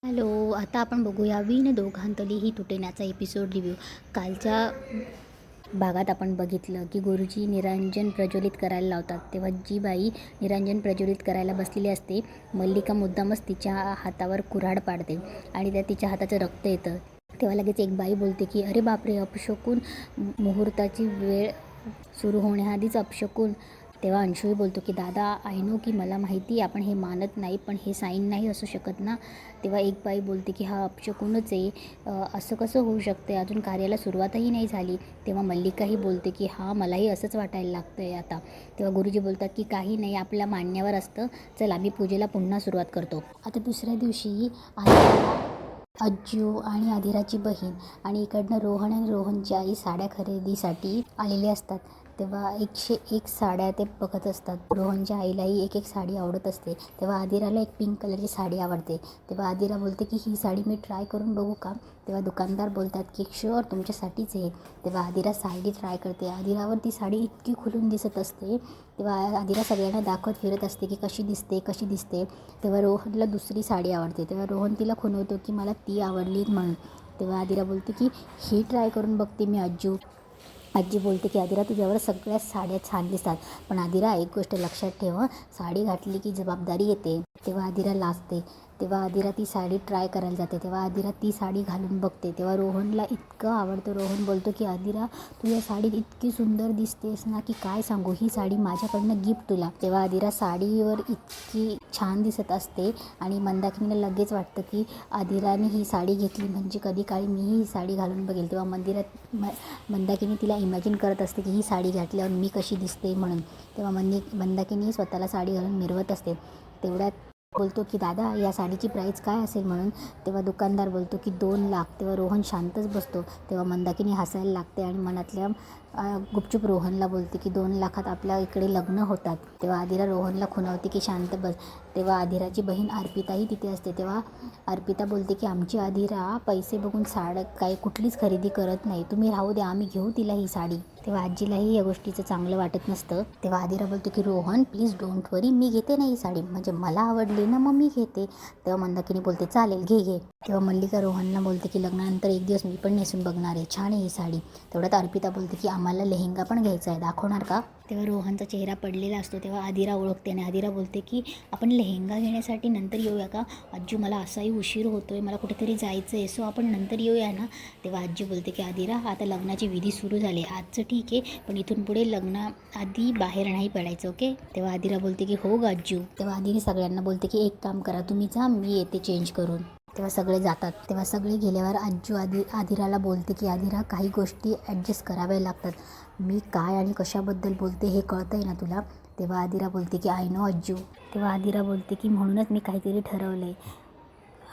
Hello, आता आपण बघूया विण दोघांतली ही तुटेण्याचा एपिसोड रिव्ह्यू. कालच्या भागात आपण बघितलं की गुरुजी निरांजन प्रज्वलित करायला लावतात. तेव्हा जी बाई निरांजन प्रज्वलित करायला बसलेली असते, मल्लिका मुद्दामच तिच्या हातावर कुऱ्हाड पाडते आणि त्या तिच्या हाताचं रक्त येतं. तेव्हा लगेच एक बाई बोलते की अरे बापरे, अपशकुन, मुहूर्ताची वेळ सुरू होण्याआधीच अपशकुन. तेव्हा अंशुही बोलतो की दादा, आय नो की मला माहिती आपण हे मानत नाही, पण हे साईन नाही असू शकत ना. तेव्हा एक बाई बोलते की हा अपशकुनच आहे, असं कसं होऊ शकते, अजून कार्याला सुरुवातही नाही झाली. तेव्हा मल्लिकाही बोलते की हां, मलाही असंच वाटायला लागतं आहे आता. तेव्हा गुरुजी बोलतात की काही नाही, आपल्या मान्यावर असतं, चल आम्ही पूजेला पुन्हा सुरुवात करतो. आता दुसऱ्या दिवशी अज्जू आणि आधिराची बहीण आणि इकडनं रोहन आणि रोहनची आई साड्या खरेदीसाठी आलेले असतात. तेव्हा 101 साड्या ते बघत असतात. रोहनच्या आईलाही एक साडी आवडत असते. तेव्हा आदिराला एक पिंक कलरची साडी आवडते. तेव्हा आदिरा बोलते की ही साडी मी ट्राय करून बघू का. तेव्हा दुकानदार बोलतात की शुअर, तुमच्यासाठीच आहे. तेव्हा आदिरा साडी ट्राय करते. आदिरावर ती साडी इतकी खुलून दिसत असते. तेव्हा आदिरा सगळ्यांना दाखवत फिरत असते की कशी दिसते. तेव्हा रोहनला दुसरी साडी आवडते. तेव्हा रोहन तिला खुणवतो की मला ती आवडली म्हणून. तेव्हा आदिरा बोलते की ही ट्राय करून बघते मी अज्जू. आजी बोलते की आदिरा, तुझ्यावर सगळ्या साड्या छान दिसतात, पण आदिरा एक गोष्ट लक्षात ठेव, साडी घातली की जबाबदारी येते. तेव्हा आदिरा लाजते. तेव्हा आदिरा ती साडी ट्राय करायला जाते. तेव्हा आदिरा ती साडी घालून बघते. तेव्हा रोहनला इतकं आवडतं. रोहन बोलतो की आदिरा, तू या साडीत इतकी सुंदर दिसतेस ना की काय सांगू, ही साडी माझ्याकडनं गिफ्ट तुला. तेव्हा आदिरा साडीवर इतकी छान दिसत असते आणि मंदाकिनीला लगेच वाटतं की आदिराने ही साडी घेतली म्हणजे कधी काळी मीही ही साडी घालून बघेल. तेव्हा मंदाकिनी तिला इमॅजिन करत असते की ही साडी घातल्यावर मी कशी दिसते म्हणून. तेव्हा मंदाकिनी स्वतःला साडी घालून मिरवत असते. तेवढ्यात बोलतो की दादा, या साडीची प्राईस काय असेल म्हणून. तेव्हा दुकानदार बोलतो की 2 लाख. तेव्हा रोहन शांतच बसतो. तेव्हा मंदाकिनी हसायला लागते आणि मनातल्या गुपचूप रोहनला बोलते की 2 लाखात आपल्या इकडे लग्न होतात. तेव्हा आदिरा रोहनला खुणावते की शांत बस. तेव्हा आदिराची बहीण अर्पिताही तिथे असते. तेव्हा अर्पिता बोलते की आमची आदिरा पैसे बघून काही कुठलीच खरेदी करत नाही, तुम्ही राहू द्या, आम्ही घेऊ तिला ही साडी. तेव्हा आजीलाही या गोष्टीचं चांगलं वाटत नसतं. तेव्हा आदिरा बोलतो की रोहन प्लीज डोंट वरी, मी घेते ना ही साडी, म्हणजे मला आवडली ना, मग मी घेते. तेव्हा मंदाकिनी बोलते चालेल, घे. तेव्हा मल्लिका रोहनला बोलते की लग्नानंतर एक दिवस मी पण नेसून बघणार आहे, छान आहे ही साडी. तेवढ्यात अर्पिता बोलते की आम्हाला लेहेंगा पण घ्यायचा आहे, दाखवणार का. तेव्हा रोहनचा चेहरा पडलेला असतो. तेव्हा आदिरा ओळखते आणि आदिरा बोलते की आपण लेहेंगा घेण्यासाठी नंतर येऊया का आज्जू, मला असाही उशीर होतोय, मला कुठेतरी जायचं आहे, सो आपण नंतर येऊया ना. तेव्हा आजी बोलते की आदिरा, आता लग्नाची विधी सुरू झाली, आजचं ठीक आहे, पण इथून पुढे लग्नाआधी बाहेर नाही पडायचं, ओके. तेव्हा आदिरा बोलते की हो आज्जू. तेव्हा आदिरा सगळ्यांना बोलते की एक काम करा, तुम्ही जा, मी येते चेंज करून. तेव्हा सगळे जातात. तेव्हा सगळे गेल्यावर आज्जू आदिराला बोलते की आदिरा, काही गोष्टी ॲडजस्ट कराव्या लागतात, मी काय आणि कशाबद्दल बोलते हे कळतं आहे ना तुला. तेव्हा आदिरा बोलते की आय नो अज्जू. तेव्हा आदिरा बोलते की म्हणूनच मी काहीतरी ठरवलं आहे,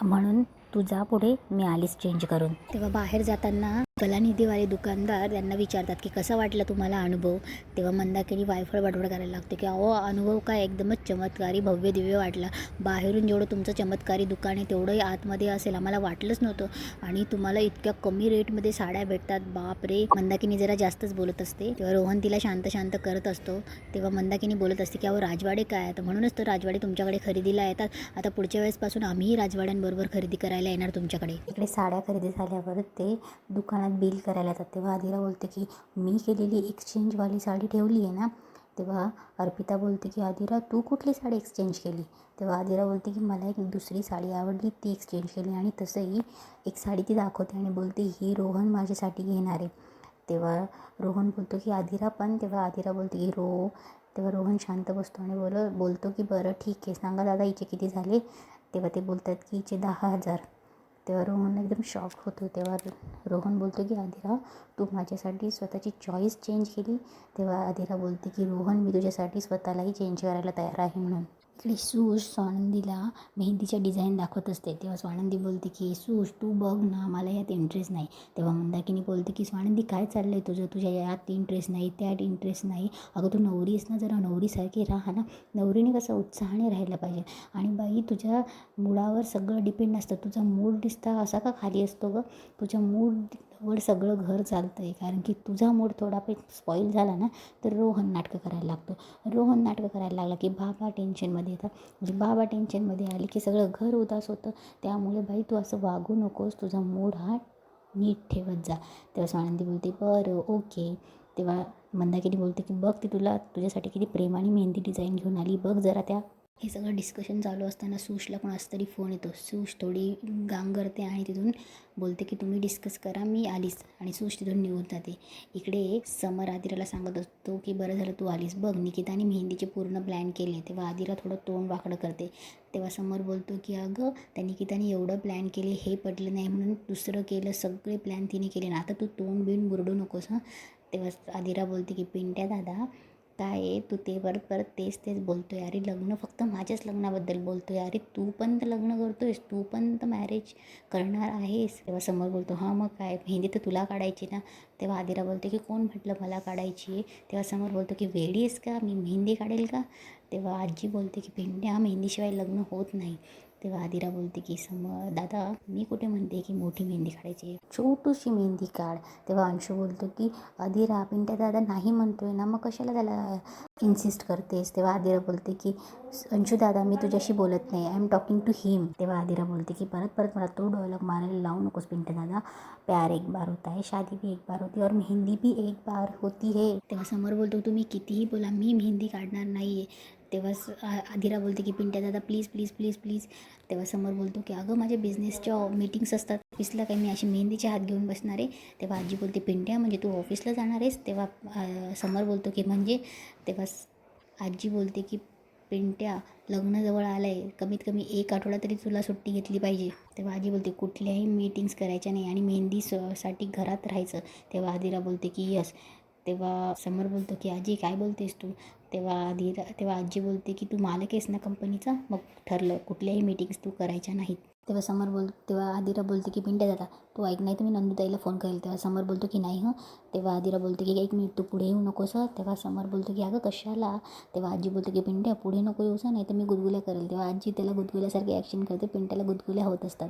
म्हणून तू जा पुढे, मी आलीच चेंज करून. तेव्हा बाहेर जाताना कलानिधीवाले दुकानदार त्यांना विचारतात की कसा वाटला तुम्हाला अनुभव. तेव्हा मंदाकिनी वायफळ बडबड करायला लागते की अहो, अनुभव काय एकदमच चमत्कारी भव्य दिव्य वाटला, बाहेरून जेवढं तुमचं चमत्कारी दुकान आहे तेवढंही आतमध्ये असेल, आम्हाला वाटलंच नव्हतं, आणि तुम्हाला इतक्या कमी रेटमध्ये साड्या भेटतात, बाप रे. मंदाकिनी जरा जास्तच बोलत असते. तेव्हा रोहन तिला शांत करत असतो. तेव्हा मंदाकिनी बोलत असते की अहो, राजवाडे काय, आता म्हणूनच तर राजवाडे तुमच्याकडे खरेदीला येतात, आता पुढच्या वेळेसपासून आम्हीही राजवाड्यांबरोबर खरेदी करायला येणार तुमच्याकडे. इकडे साड्या खरेदी झाल्यावर ते दुकानात बिल करायला येतात. तेव्हा आदिरा बोलते की मी केलेली एक्सचेंजवाली साडी ठेवली आहे ना. तेव्हा अर्पिता बोलते की आदिरा, तू कुठली साडी एक्सचेंज केली. तेव्हा आदिरा बोलते की मला एक दुसरी साडी आवडली, ती एक्सचेंज केली, आणि तसंही एक साडी ती दाखवते आणि बोलते ही रोहन माझ्यासाठी घेणार आहे. तेव्हा रोहन बोलतो की आदिरा पण. तेव्हा आदिरा बोलते की तेव्हा रोहन शांत बसतो आणि बोलतो की बरं ठीक आहे, सांगा दादा हिचे किती झाले. तेव्हा ते बोलतात की हिचे 10,000. तेव्हा रोहन एकदम शॉक होतो. तेव्हा रोहन बोलतो की आदिरा, तू माझ्यासाठी स्वतःची चॉईस चेंज केली. तेव्हा आदिरा बोलते की रोहन, मी तुझ्यासाठी स्वतःलाही चेंज करायला तयार आहे म्हणून. इकडे सूज स्वानंदीला मेहंदीच्या डिझाईन दाखवत असते. तेव्हा स्वानंदी बोलते की सूज, तू बघ ना, मला यात इंटरेस्ट नाही. तेव्हा मंदाकिनी बोलते की स्वानंदी, काय चाललं आहे तुझं, तुझ्या यात इंटरेस्ट नाही, त्यात इंटरेस्ट नाही, अगं तू नवरी आहेस ना, जरा नवरीसारखी राहा ना, नवरीने कसं उत्साहाने राहायला पाहिजे, आणि बाई तुझ्या मूडावर सगळं डिपेंड असतं, तुझा मूड दिसता असा का खाली असतो गं, तुझ्या मूड वर सगळं घर चालतं आहे. कारण की तुझा मूड थोडा पण स्पॉईल झाला ना तर रोहन नाटकं करायला लागतो. रोहन नाटकं करायला लागला की बाबा टेन्शनमध्ये येतात. म्हणजे बाबा टेन्शनमध्ये आले की सगळं घर उदास होतं. त्यामुळे बाई तू असं वागू नकोस, तुझा मूड हा नीट ठेवत जा. तेव्हा स्वानंदी बोलते बरं ओके. तेव्हा मंदाकिनी बोलते की बघ ती तुला तुझ्यासाठी किती प्रेमाने मेहंदी डिझाईन घेऊन आली, बघ जरा त्या. हे सगळं डिस्कशन चालू असताना सुशला कोणाचा तरी फोन येतो. सुश थोडी गांग करते आणि तिथून बोलते की तुम्ही डिस्कस करा, मी आलीच. आणि सुश तिथून निघून जाते. इकडे समर आदिराला सांगत असतो की बरं झालं तू आलीस, बघ निकिताने मेहंदीचे पूर्ण प्लॅन केले. तेव्हा आदिरा थोडं तोंड वाकडं करते. तेव्हा समर बोलतो की अगं त्या निकिताने एवढं प्लॅन केले, हे पडलं नाही म्हणून दुसरं केलं, सगळे प्लॅन तिने केले ना, आता तू तोंड बिन बुरडू नकोस हां. तेव्हा आदिरा बोलते की पिंट्या दादा काय आहे तू ते परत परत तेच बोलतोय. अरे लग्न फक्त माझ्याच लग्नाबद्दल बोलतोय, अरे तू पण तर लग्न करतोयस, तू पण तर मॅरेज करणार आहेस. तेव्हा समोर बोलतो हां मग काय, मेहंदी तर तुला काढायची ना. तेव्हा आदिरा बोलते की कोण म्हटलं मला काढायची आहे. तेव्हा समोर बोलतो की वेडी आहेस का, मी मेहंदी काढेल का. तेव्हा आजी बोलते की पिंट्या मेहंदीशिवाय लग्न होत नाही. तेव्हा आदिरा बोलते की समर दादा मी कुठे म्हणते की मोठी मेहंदी काढायची आहे, छोटीशी मेहंदी काढ. तेव्हा अंशू बोलतो की आदिरा पिंट्या दादा नाही म्हणतोय ना, मग कशाला त्याला इन्सिस्ट करतेस. तेव्हा आदिरा बोलते की अंशू दादा मी तुझ्याशी बोलत नाही, आय एम टॉकिंग टू हिम. तेव्हा आदिरा बोलते की परत परत मला तो डायलॉग मारायला लावू नकोस पिंट्या दादा, प्यार एक बार होता है, शादी भी एक बार होती है और मेहंदी भी एक बार होती है. तेव्हा समोर बोलतो तुम्ही कितीही बोला मी मेहंदी काढणार नाही आहे. तेव्हा आदिरा बोलते की पिंट्या दादा प्लीज प्लीज प्लीज प्लीज. तेव्हा समोर बोलतो की अगं माझ्या बिझनेसच्या मीटिंग्स असतात ऑफिसला, काही मी अशी मेहंदीचे हात घेऊन बसणार आहे. तेव्हा आजी बोलते पिंट्या म्हणजे तू ऑफिसला जाणार आहेस. तेव्हा समोर बोलतो की म्हणजे. तेव्हा आजी बोलते की पिंट्या लग्न जवळ आलं आहे, कमीत कमी 1 आठवडा तरी तुला सुट्टी घेतली पाहिजे. तेव्हा आजी बोलते कुठल्याही मीटिंग्स करायच्या नाही आणि मेहंदी साठी घरात राहायचं. तेव्हा आदिरा बोलते की यस. तेव्हा समोर बोलतो की आजी काय बोलतेस तू. तेव्हा आजी बोलते की तू मालक आहेस ना कंपनीचा, मग ठरलं कुठल्याही मीटिंग्स तू करायच्या नाहीत. तेव्हा आदिरा बोलते की पिंट्या दादा तू ऐक, नाही तर मी नंदुताईला फोन करेल. तेव्हा समोर बोलतो की नाही हं. तेव्हा आदिरा बोलते की 1 मिनिट तू पुढे येऊ नकोस. तेव्हा समोर बोलतो की अगं कशाला. तेव्हा आजी बोलते की पिंट्या पुढे नको येऊसा, नाही तर मी गुदगुल्या करेल. तेव्हा आजी त्याला गुदगुल्यासारखी ॲक्शन करते, पिंट्याला गुदगुल्या होत असतात.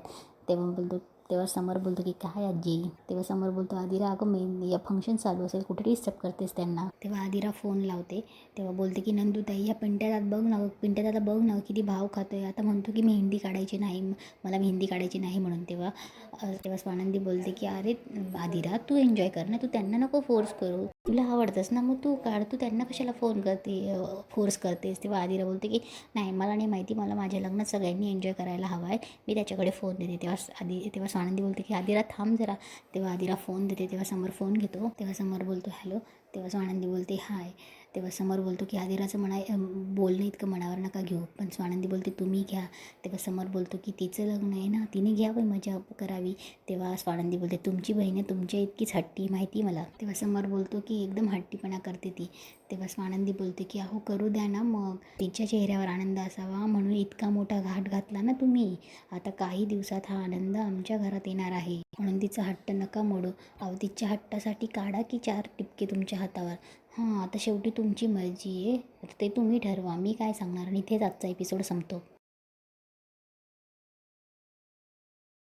तेव्हा समोर बोलतो की काय आजी. तेव्हा समोर बोलतो आदिरा अगं या फंक्शन चालू असेल, कुठे डिस्टर्ब करतेस त्यांना. तेव्हा आदिरा फोन लावते. तेव्हा बोलते की नंदुताई ह्या पिंट्या दादा बघ ना किती भाव खातोय, आता म्हणतो की मेहंदी काढायची नाही, मला मेहंदी काढायची नाही म्हणून. तेव्हा स्वानंदी बोलते की अरे आदिरा तू एन्जॉय कर ना, तू त्यांना नको फोर्स करू, तुला आवडतंस ना मग तू काढ, तू त्यांना कशाला फोर्स करतेस. तेव्हा आदिरा बोलते की नाही मला नाही माहिती, मला माझ्या लग्नात सगळ्यांनी एन्जॉय करायला हवा आहे, मी त्याच्याकडे फोन देते. तेव्हा स्वानंदी बोलते की आदिरा थांब जरा. तेव्हा आदिरा फोन देते. तेव्हा समोर फोन घेतो. तेव्हा समोर बोलतो हॅलो. तेव्हा स्वानंदी बोलते हाय. तेव्हा समोर बोलतो की आदिराचं बोलणं इतकं मनावर नका घेऊ, पण स्वानंदी बोलते तुम्ही घ्या. तेव्हा समोर बोलतो की तिचं लग्न आहे ना, तिने घ्यावं मजा करावी. तेव्हा स्वानंदी बोलते तुमची बहीण आहे, तुमच्या इतकीच हट्टी माहिती मला. तेव्हा समोर बोलतो की एकदम हट्टीपणा करते ती. तेव्हा स्वानंदी बोलते की अहो करू द्या ना, मग तिच्या चेहऱ्यावर आनंद असावा म्हणून इतका मोठा घाट घातला ना तुम्ही. आता काही दिवसात हा आनंद आमच्या घरात येणार आहे, म्हणून तिचा हट्ट नका मोडू. अहो तिच्या हट्टासाठी काढा की 4 टिपके तुमच्या हातावर. हां आता शेवटी तुमची मर्जी आहे, ते तुम्ही ठरवा, मी काय सांगणार. आणि इथेच आजचा एपिसोड संपतो.